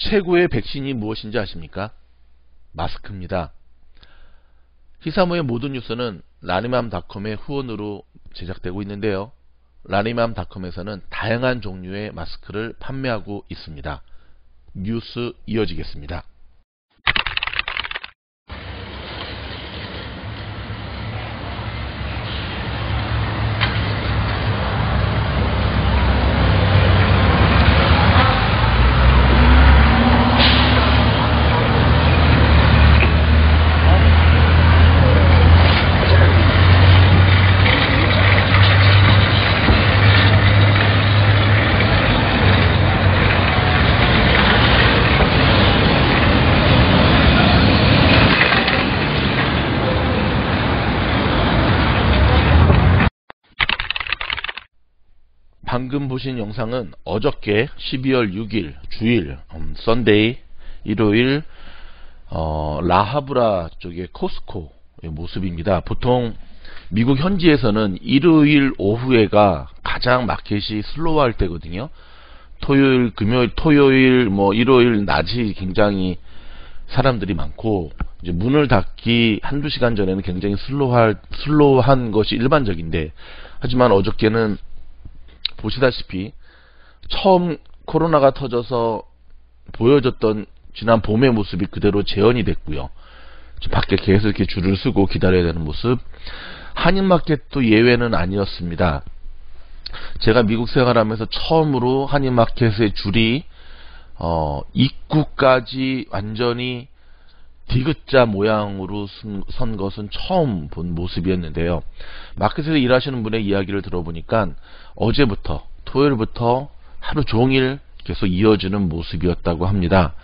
최고의 백신이 무엇인지 아십니까? 마스크입니다. 히사무의 모든 뉴스는 라니맘닷컴의 후원으로 제작되고 있는데요. 라니맘닷컴에서는 다양한 종류의 마스크를 판매하고 있습니다. 뉴스 이어지겠습니다. 방금 보신 영상은 어저께 12월 6일 주일 썬데이 일요일 라하브라 쪽의 코스코의 모습입니다. 보통 미국 현지에서는 일요일 오후에가 가장 마켓이 슬로우할 때거든요. 토요일, 금요일, 토요일, 일요일 낮이 굉장히 사람들이 많고 이제 문을 닫기 한두 시간 전에는 굉장히 슬로우한 것이 일반적인데, 하지만 어저께는 보시다시피 처음 코로나가 터져서 보여줬던 지난 봄의 모습이 그대로 재현이 됐고요. 밖에 계속 이렇게 줄을 서고 기다려야 되는 모습. 한인마켓도 예외는 아니었습니다. 제가 미국 생활하면서 처음으로 한인마켓의 줄이 입구까지 완전히 디귿자 모양으로 선 것은 처음 본 모습이었는데요. 마켓에서 일하시는 분의 이야기를 들어보니까 어제부터 토요일부터 하루 종일 계속 이어지는 모습이었다고 합니다.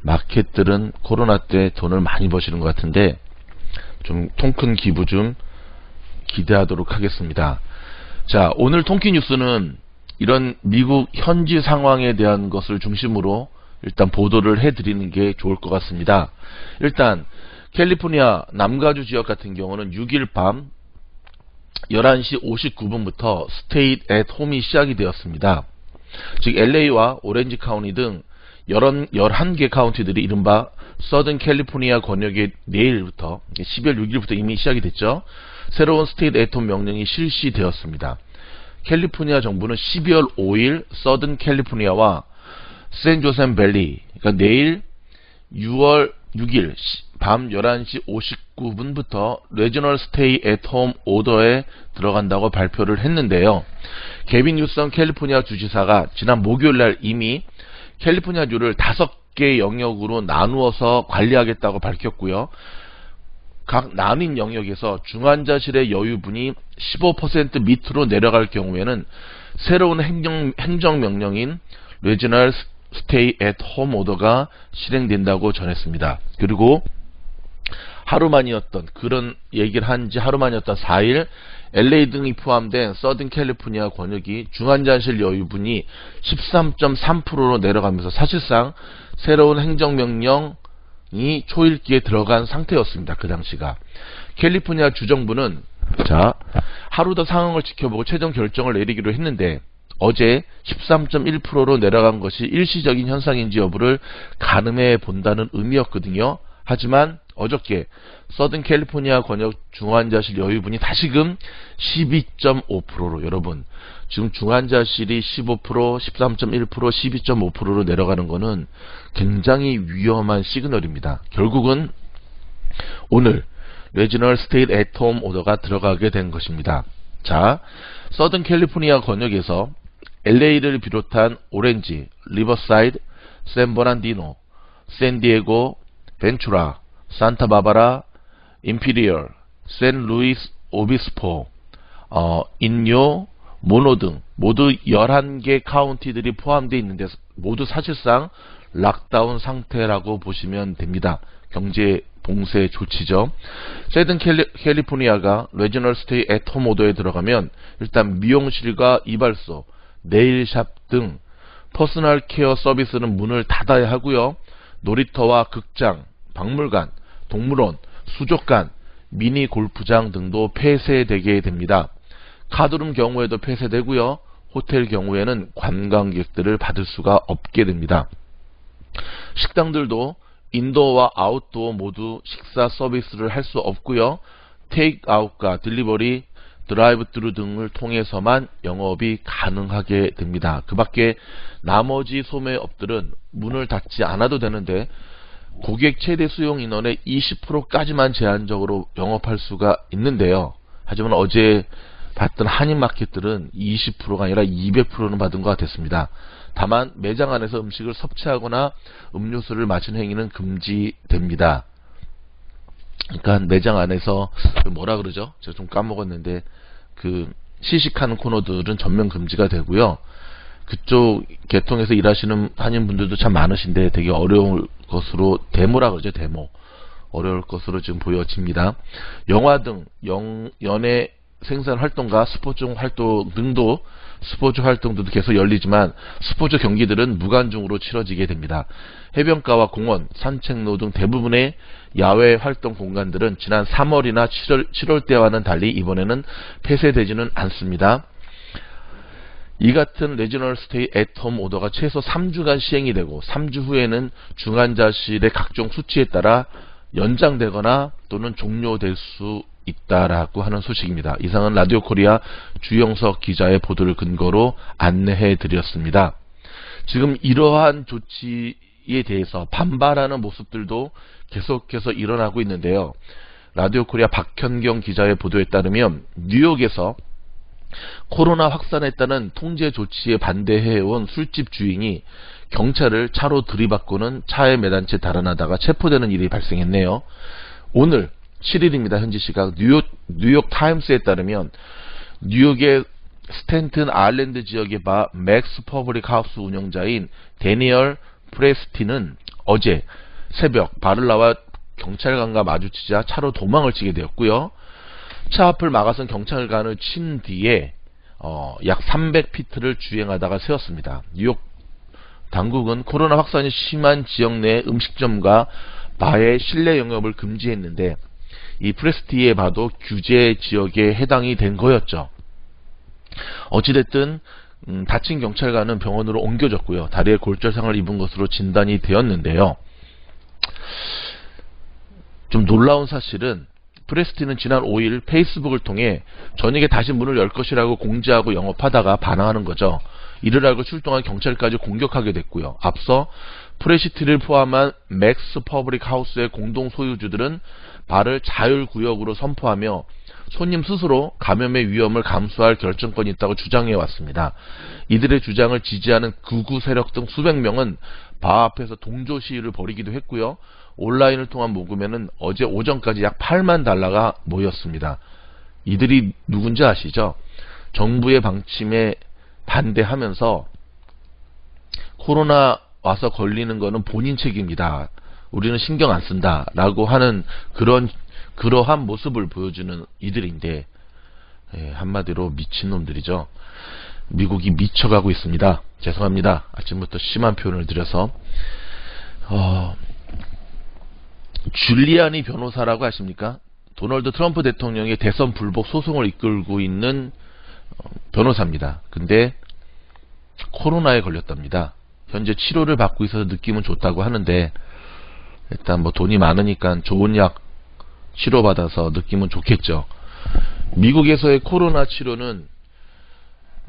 마켓들은 코로나 때 돈을 많이 버시는 것 같은데 좀 통큰 기부 좀 기대하도록 하겠습니다. 자, 오늘 통키 뉴스는 이런 미국 현지 상황에 대한 것을 중심으로 일단 보도를 해드리는 게 좋을 것 같습니다. 일단 캘리포니아 남가주 지역 같은 경우는 6일 밤 11시 59분부터 스테이 앳 홈이 시작이 되었습니다. 즉 LA와 오렌지 카운티 등 11개 카운티들이 이른바 서든 캘리포니아 권역에 내일부터 12월 6일부터 이미 시작이 됐죠. 새로운 스테이 앳 홈 명령이 실시되었습니다. 캘리포니아 정부는 12월 5일 서든 캘리포니아와 샌조셈 밸리, 그러니까 내일 6월 6일 밤 11시 59분부터 레지널 스테이 앳 홈 오더에 들어간다고 발표를 했는데요. 개빈 뉴섬 캘리포니아 주지사가 지난 목요일날 이미 캘리포니아주를 5개 영역으로 나누어서 관리하겠다고 밝혔고요. 각 나뉜 영역에서 중환자실의 여유분이 15% 밑으로 내려갈 경우에는 새로운 행정명령인 레지널 스테이 앳 홈 오더가 실행된다고 전했습니다. 그리고 하루만이었던 그런 얘기를 한 지 하루만이었던 4일 LA 등이 포함된 서든 캘리포니아 권역이 중환자실 여유분이 13.3%로 내려가면서 사실상 새로운 행정명령이 초읽기에 들어간 상태였습니다. 그 당시가. 캘리포니아 주정부는 하루 더 상황을 지켜보고 최종 결정을 내리기로 했는데 어제 13.1%로 내려간 것이 일시적인 현상인지 여부를 가늠해 본다는 의미였거든요. 하지만 어저께 서든 캘리포니아 권역 중환자실 여유분이 다시금 12.5%로 여러분 지금 중환자실이 15%, 13.1%, 12.5%로 내려가는 것은 굉장히 위험한 시그널입니다. 결국은 오늘 레지널 스테이 앳 홈 오더가 들어가게 된 것입니다. 자, 서든 캘리포니아 권역에서 LA를 비롯한 오렌지, 리버사이드, 샌버난디노, 샌디에고, 벤추라, 산타바바라, 임피리얼, 샌루이스 오비스포, 인요, 모노 등 모두 11개 카운티들이 포함되어 있는데 모두 사실상 락다운 상태라고 보시면 됩니다. 경제 봉쇄 조치죠. 서든 캘리포니아가 레지널 스테이 앳 홈 오더에 들어가면 일단 미용실과 이발소, 네일샵 등 퍼스널 케어 서비스는 문을 닫아야 하고요. 놀이터와 극장, 박물관, 동물원, 수족관, 미니 골프장 등도 폐쇄되게 됩니다. 카드룸 경우에도 폐쇄되고요. 호텔 경우에는 관광객들을 받을 수가 없게 됩니다. 식당들도 인도어와 아웃도어 모두 식사 서비스를 할 수 없고요. 테이크아웃과 딜리버리, 드라이브트루 등을 통해서만 영업이 가능하게 됩니다. 그 밖에 나머지 소매업들은 문을 닫지 않아도 되는데 고객 최대 수용 인원의 20%까지만 제한적으로 영업할 수가 있는데요. 하지만 어제 봤던 한인마켓들은 20%가 아니라 200%는 받은 것 같았습니다. 다만 매장 안에서 음식을 섭취하거나 음료수를 마시는 행위는 금지됩니다. 그러니까 매장 안에서 뭐라 그러죠? 제가 좀 까먹었는데 그 시식하는 코너들은 전면 금지가 되고요. 그쪽 계통에서 일하시는 한인분들도 참 많으신데 되게 어려울 것으로 데모라 그러죠. 데모. 어려울 것으로 지금 보여집니다. 영화 등 연예 생산 활동과 스포츠 활동도 계속 열리지만 스포츠 경기들은 무관중으로 치러지게 됩니다. 해변가와 공원, 산책로 등 대부분의 야외 활동 공간들은 지난 3월이나 7월 때와는 달리 이번에는 폐쇄되지는 않습니다. 이 같은 레지널 스테이 앳홈 오더가 최소 3주간 시행이 되고 3주 후에는 중환자실의 각종 수치에 따라 연장되거나 또는 종료될 수 있다라고 하는 소식입니다. 이상은 라디오 코리아 주영석 기자의 보도를 근거로 안내해 드렸습니다. 지금 이러한 조치에 대해서 반발하는 모습들도 계속해서 일어나고 있는데요. 라디오 코리아 박현경 기자의 보도에 따르면 뉴욕에서 코로나 확산에 따른 통제 조치에 반대해온 술집 주인이 경찰을 차로 들이받고는 차에 매단 채 달아나다가 체포되는 일이 발생했네요. 오늘 7일입니다. 현지 시각 뉴욕 타임스에 따르면 뉴욕의 스탠튼 아일랜드 지역의 바 맥스 퍼블릭 하우스 운영자인 데니얼 프레스티는 어제 새벽 바를 나와 경찰관과 마주치자 차로 도망을 치게 되었고요. 차 앞을 막아선 경찰관을 친 뒤에 약 300피트를 주행하다가 세웠습니다. 뉴욕 당국은 코로나 확산이 심한 지역 내 음식점과 바의 실내 영업을 금지했는데 이 프레스티의 바도 규제 지역에 해당이 된 거였죠. 어찌됐든 다친 경찰관은 병원으로 옮겨졌고요. 다리에 골절상을 입은 것으로 진단이 되었는데요. 좀 놀라운 사실은 프레스티는 지난 5일 페이스북을 통해 저녁에 다시 문을 열 것이라고 공지하고 영업하다가 반항하는 거죠. 이를 알고 출동한 경찰까지 공격하게 됐고요. 앞서 프레시티를 포함한 맥스 퍼블릭 하우스의 공동 소유주들은 바를 자율구역으로 선포하며 손님 스스로 감염의 위험을 감수할 결정권이 있다고 주장해 왔습니다. 이들의 주장을 지지하는 극우 세력 등 수백 명은 바 앞에서 동조 시위를 벌이기도 했고요. 온라인을 통한 모금에는 어제 오전까지 약 8만 달러가 모였습니다. 이들이 누군지 아시죠? 정부의 방침에 반대하면서 코로나 와서 걸리는 거는 본인 책임이다. 우리는 신경 안 쓴다. 라고 하는 그러한 모습을 보여주는 이들인데, 한마디로 미친놈들이죠. 미국이 미쳐가고 있습니다. 죄송합니다. 아침부터 심한 표현을 드려서. 줄리아니 변호사라고 아십니까? 도널드 트럼프 대통령의 대선 불복 소송을 이끌고 있는 변호사입니다. 근데 코로나에 걸렸답니다. 현재 치료를 받고 있어서 느낌은 좋다고 하는데 일단 뭐 돈이 많으니까 좋은 약 치료받아서 느낌은 좋겠죠. 미국에서의 코로나 치료는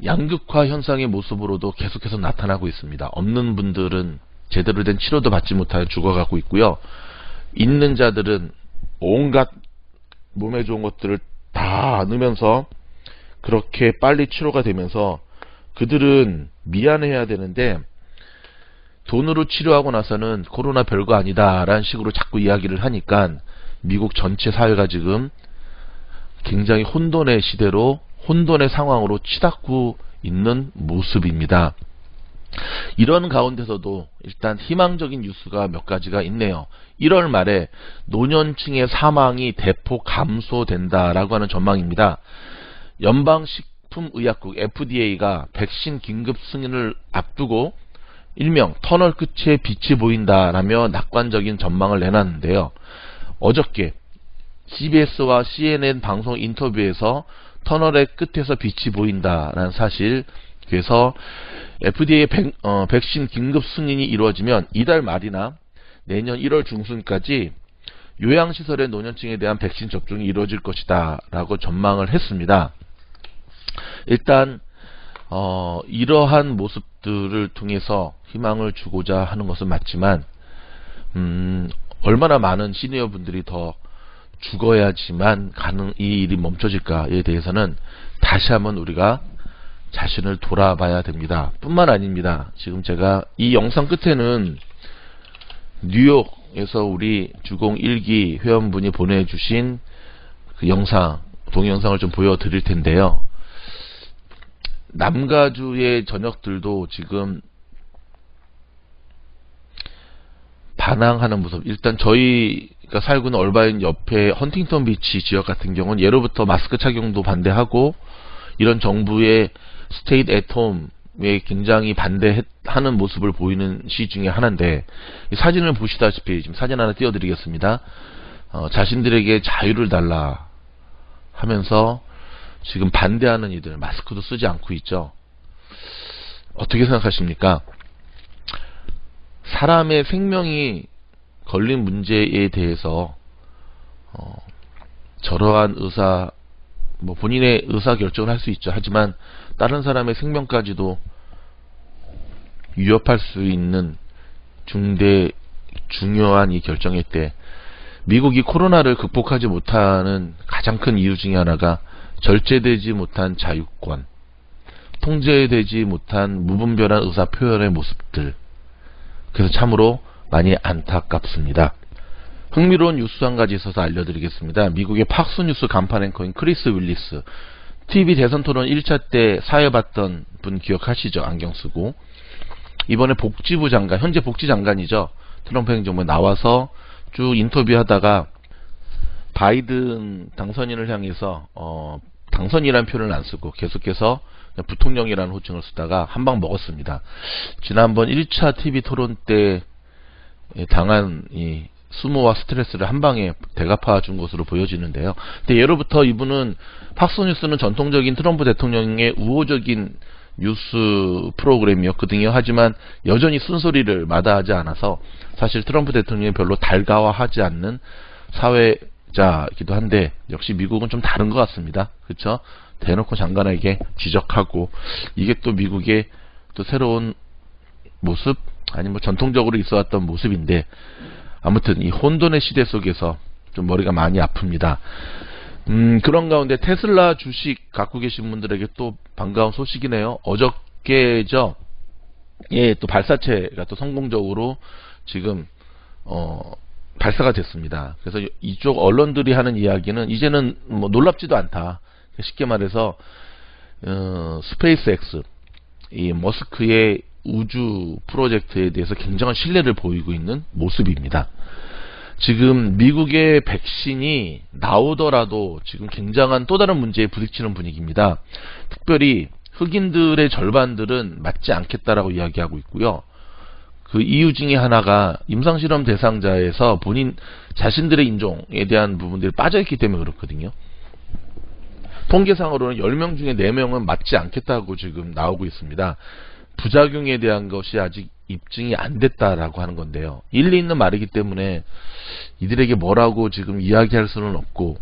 양극화 현상의 모습으로도 계속해서 나타나고 있습니다. 없는 분들은 제대로 된 치료도 받지 못하여 죽어가고 있고요. 있는 자들은 온갖 몸에 좋은 것들을 다 안으면서 그렇게 빨리 치료가 되면서 그들은 미안해야 되는데 돈으로 치료하고 나서는 코로나 별거 아니다 라는 식으로 자꾸 이야기를 하니까 미국 전체 사회가 지금 굉장히 혼돈의 시대로 혼돈의 상황으로 치닫고 있는 모습입니다. 이런 가운데서도 일단 희망적인 뉴스가 몇 가지가 있네요. 1월 말에 노년층의 사망이 대폭 감소된다라고 하는 전망입니다. 연방식품의약국 FDA가 백신 긴급 승인을 앞두고 일명 터널 끝에 빛이 보인다라며 낙관적인 전망을 내놨는데요. 어저께 CBS와 CNN 방송 인터뷰에서 터널의 끝에서 빛이 보인다라는 사실, 그래서 FDA 백신 긴급 승인이 이루어지면 이달 말이나 내년 1월 중순까지 요양시설의 노년층에 대한 백신 접종이 이루어질 것이다 라고 전망을 했습니다. 일단 이러한 모습들을 통해서 희망을 주고자 하는 것은 맞지만 얼마나 많은 시니어 분들이 더 죽어야지만 이 일이 멈춰질까에 대해서는 다시 한번 우리가 자신을 돌아봐야 됩니다. 뿐만 아닙니다. 지금 제가 이 영상 끝에는 뉴욕에서 우리 주공 1기 회원분이 보내주신 그 영상, 동영상을 좀 보여드릴 텐데요. 남가주의 전역들도 지금 반항하는 모습. 일단 저희가 살고 있는 얼바인 옆에 헌팅턴 비치 지역 같은 경우는 예로부터 마스크 착용도 반대하고 이런 정부의 스테이트 앳 홈에 굉장히 반대하는 모습을 보이는 시 중에 하나인데, 이 사진을 보시다시피 지금 사진 하나 띄워드리겠습니다. 자신들에게 자유를 달라 하면서 지금 반대하는 이들, 마스크도 쓰지 않고 있죠. 어떻게 생각하십니까? 사람의 생명이 걸린 문제에 대해서 저러한 본인의 의사 결정을 할 수 있죠. 하지만 다른 사람의 생명까지도 위협할 수 있는 중요한 이 결정일 때, 미국이 코로나를 극복하지 못하는 가장 큰 이유 중에 하나가 절제되지 못한 자유권, 통제되지 못한 무분별한 의사 표현의 모습들. 그래서 참으로 많이 안타깝습니다. 흥미로운 뉴스 한 가지 있어서 알려드리겠습니다. 미국의 팍스뉴스 간판 앵커인 크리스 윌리스, TV 대선 토론 1차 때 사회봤던 분 기억하시죠? 안경 쓰고. 이번에 복지부 장관, 현재 복지장관이죠. 트럼프 행정부에 나와서 쭉 인터뷰하다가 바이든 당선인을 향해서 당선이라는 표현을 안 쓰고 계속해서 부통령이라는 호칭을 쓰다가 한 방 먹었습니다. 지난번 1차 TV 토론 때 당한 이 수모와 스트레스를 한 방에 대갚아 준 것으로 보여지는데요. 근데 예로부터 이분은 팍스뉴스는 전통적인 트럼프 대통령의 우호적인 뉴스 프로그램이었거든요. 하지만 여전히 쓴소리를 마다하지 않아서 사실 트럼프 대통령이 별로 달가워하지 않는 사회자이기도 한데, 역시 미국은 좀 다른 것 같습니다. 그렇죠? 대놓고 장관에게 지적하고, 이게 또 미국의 또 새로운 모습, 아니 전통적으로 있어왔던 모습인데, 아무튼 이 혼돈의 시대 속에서 좀 머리가 많이 아픕니다. 그런 가운데 테슬라 주식 갖고 계신 분들에게 또 반가운 소식이네요. 어저께죠. 예, 또 발사체가 또 성공적으로 지금 발사가 됐습니다. 그래서 이쪽 언론들이 하는 이야기는 이제는 뭐 놀랍지도 않다. 쉽게 말해서 스페이스X, 이 머스크의 우주 프로젝트에 대해서 굉장한 신뢰를 보이고 있는 모습입니다. 지금 미국의 백신이 나오더라도 지금 굉장한 또 다른 문제에 부딪히는 분위기입니다. 특별히 흑인들의 절반들은 맞지 않겠다라고 이야기하고 있고요. 그 이유 중에 하나가 임상실험 대상자에서 자신들의 인종에 대한 부분들이 빠져있기 때문에 그렇거든요. 통계상으로는 10명 중에 4명은 맞지 않겠다고 지금 나오고 있습니다. 부작용에 대한 것이 아직 입증이 안 됐다라고 하는 건데요. 일리 있는 말이기 때문에 이들에게 뭐라고 지금 이야기할 수는 없고,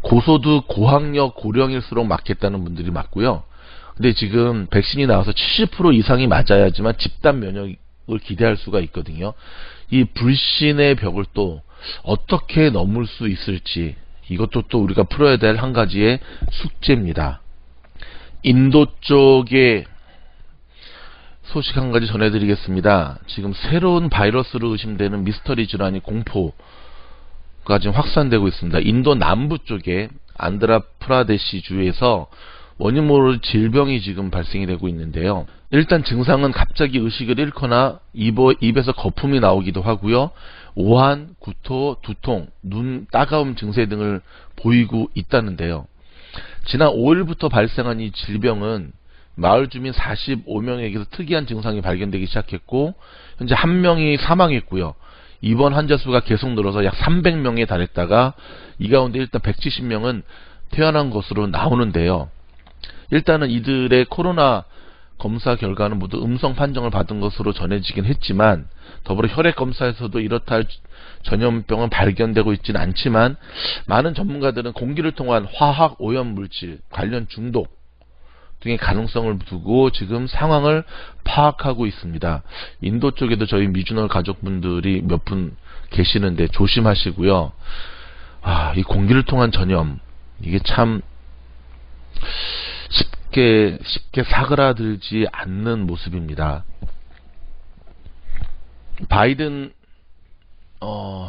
고소득, 고학력, 고령일수록 맞겠다는 분들이 맞고요. 근데 지금 백신이 나와서 70% 이상이 맞아야지만 집단 면역을 기대할 수가 있거든요. 이 불신의 벽을 또 어떻게 넘을 수 있을지, 이것도 또 우리가 풀어야 될 한 가지의 숙제입니다. 인도 쪽에 소식 한 가지 전해드리겠습니다. 지금 새로운 바이러스로 의심되는 미스터리 질환이 공포가 지금 확산되고 있습니다. 인도 남부 쪽에 안드라프라데시 주에서 원인 모를 질병이 지금 발생이 되고 있는데요. 일단 증상은 갑자기 의식을 잃거나 입에서 거품이 나오기도 하고요. 오한, 구토, 두통, 눈 따가움 증세 등을 보이고 있다는데요. 지난 5일부터 발생한 이 질병은 마을 주민 45명에게서 특이한 증상이 발견되기 시작했고, 현재 1명이 사망했고요. 입원 환자 수가 계속 늘어서 약 300명에 달했다가 이 가운데 일단 170명은 퇴원한 것으로 나오는데요. 일단은 이들의 코로나 검사 결과는 모두 음성 판정을 받은 것으로 전해지긴 했지만, 더불어 혈액 검사에서도 이렇다 할 전염병은 발견되고 있지는 않지만 많은 전문가들은 공기를 통한 화학 오염 물질 관련 중독 등의 가능성을 두고 지금 상황을 파악하고 있습니다. 인도 쪽에도 저희 미주널 가족분들이 몇 분 계시는데 조심하시고요. 이 공기를 통한 전염, 이게 참 쉽게 사그라들지 않는 모습입니다. 바이든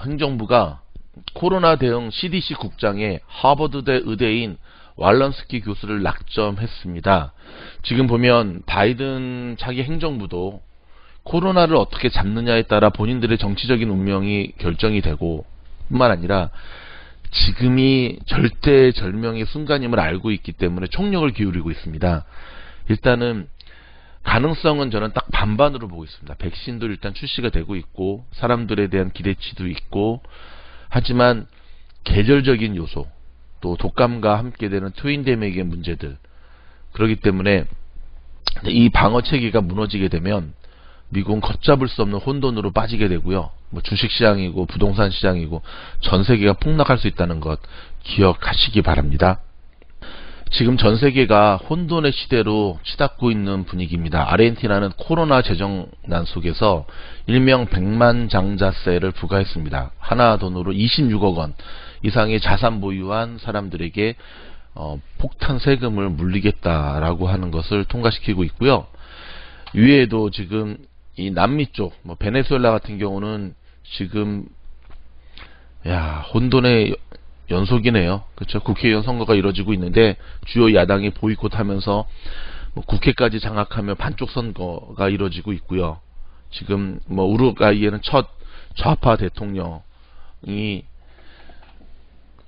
행정부가 코로나 대응 CDC 국장에 하버드대 의대인 왈런스키 교수를 낙점했습니다. 지금 보면 바이든 차기 행정부도 코로나를 어떻게 잡느냐에 따라 본인들의 정치적인 운명이 결정이 되고 뿐만 아니라 지금이 절대절명의 순간임을 알고 있기 때문에 총력을 기울이고 있습니다. 일단은 가능성은 저는 딱 반반으로 보고 있습니다. 백신도 일단 출시가 되고 있고 사람들에 대한 기대치도 있고, 하지만 계절적인 요소 또 독감과 함께 되는 트윈데믹의 문제들, 그렇기 때문에 이 방어 체계가 무너지게 되면 미국은 걷잡을 수 없는 혼돈으로 빠지게 되고요. 주식시장이고 부동산 시장이고 전 세계가 폭락할 수 있다는 것 기억하시기 바랍니다. 지금 전 세계가 혼돈의 시대로 치닫고 있는 분위기입니다. 아르헨티나는 코로나 재정난 속에서 일명 백만장자세를 부과했습니다. 하나 돈으로 26억 원 이상의 자산 보유한 사람들에게 폭탄 세금을 물리겠다라고 하는 것을 통과시키고 있고요. 이외에도 지금 이 남미 쪽, 베네수엘라 같은 경우는 지금 혼돈의 연속이네요. 그렇죠? 국회의원 선거가 이루어지고 있는데 주요 야당이 보이콧하면서 국회까지 장악하며 반쪽 선거가 이루어지고 있고요. 지금 우루과이에는 첫 좌파 대통령이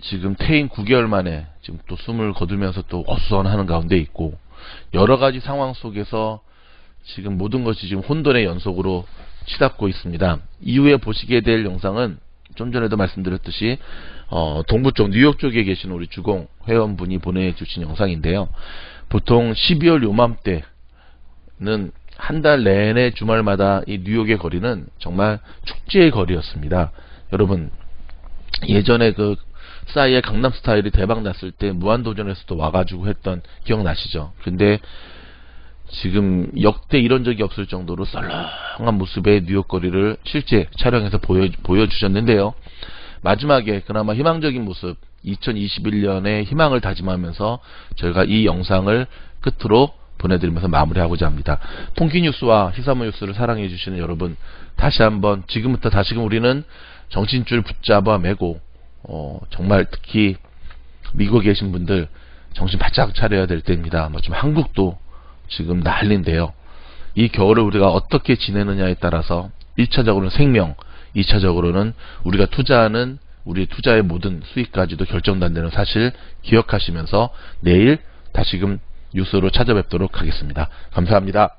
지금 퇴임 9개월 만에 지금 또 숨을 거두면서 또 어수선하는 가운데 있고, 여러 가지 상황 속에서 지금 모든 것이 지금 혼돈의 연속으로 치닫고 있습니다. 이후에 보시게 될 영상은 좀 전에도 말씀드렸듯이 동부 쪽 뉴욕 쪽에 계신 우리 주공 회원분이 보내주신 영상인데요. 보통 12월 요맘때는 한 달 내내 주말마다 이 뉴욕의 거리는 정말 축제의 거리였습니다. 여러분, 예전에 그 싸이의 강남스타일이 대박 났을 때 무한도전에서도 와가지고 했던 기억나시죠? 근데 지금 역대 이런 적이 없을 정도로 썰렁한 모습의 뉴욕 거리를 실제 촬영해서 보여주셨는데요. 마지막에 그나마 희망적인 모습, 2021년에 희망을 다짐하면서 저희가 이 영상을 끝으로 보내드리면서 마무리하고자 합니다. 통키뉴스와 시사모 뉴스를 사랑해주시는 여러분, 다시 한번 지금부터 다시금 우리는 정신줄 붙잡아 매고 정말 특히 미국에 계신 분들 정신 바짝 차려야 될 때입니다. 좀 한국도 지금 난리인데요. 이 겨울을 우리가 어떻게 지내느냐에 따라서 1차적으로는 생명, 2차적으로는 우리가 투자하는 우리의 투자의 모든 수익까지도 결정된다는 사실 기억하시면서 내일 다시금 뉴스로 찾아뵙도록 하겠습니다. 감사합니다.